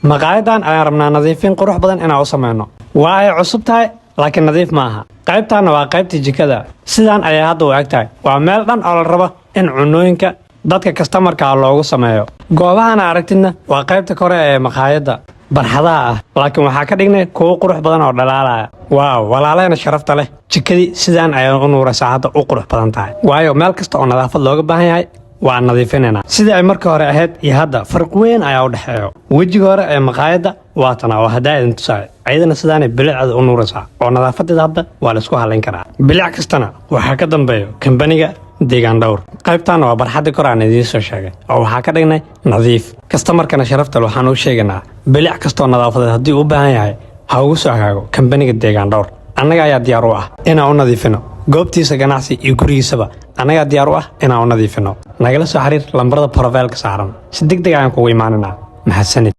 maqaayadan ayaan rabnaa nadiifin qurux badan inaan u samayno. Waa ay cusub tahay laakiin nadiif maaha. qaybtaana waa qaybtii jikada. Sidaan ayay hadda u eg tahay. Waa meel dhan oo la rabo in cunooyinka dadka customerka loogu sameeyo. goobahan aragtidna waa qaybta kore ee maqaayada barxadaha ah, laakiin waxaa ka dhignay kuwo qurux badan oo dhalaalaya. waaw, walaaleyna sharafta leh, jikadii sidaan ayay u nuuraysaa hadda u qurux badan tahay. waayo meel kasta oo nadaafad looga baahan yahay waa nadiifinayna. sidii ay markii hore ahayd iyo hadda farq weyn ayaa u dhexeeyo. wejiga hore ee maqaayada waa tana oo hadda idin tusaay, ayadana sidaanay bilicda u nuuraysaa oo nadaafadeeda hadda waa la isku halayn karaa. bilic kastana waxaa ka dambeeyo kambaniga deegaan dhowr. qaybtaana waa barxadda kor aan idiin soo sheegay oo waxaa ka dhignay nadiif. kastamarkana sharafta leh waxaan u sheegaynaa bilic kastoo nadaafadeed haddii u baahan yahay ha ugu soo hagaago kambaniga deegaan dhowr. annaga ayaa diyaar u ah inaan u nadiifino goobtiisa ganacsi iyo gurigiisaba. annagaa diyaar u ah inaan u nadiifino. nagala soo xiriir lambarada profailka saaran si degdeg ayaan kugu imaaninaa. mahadsanid.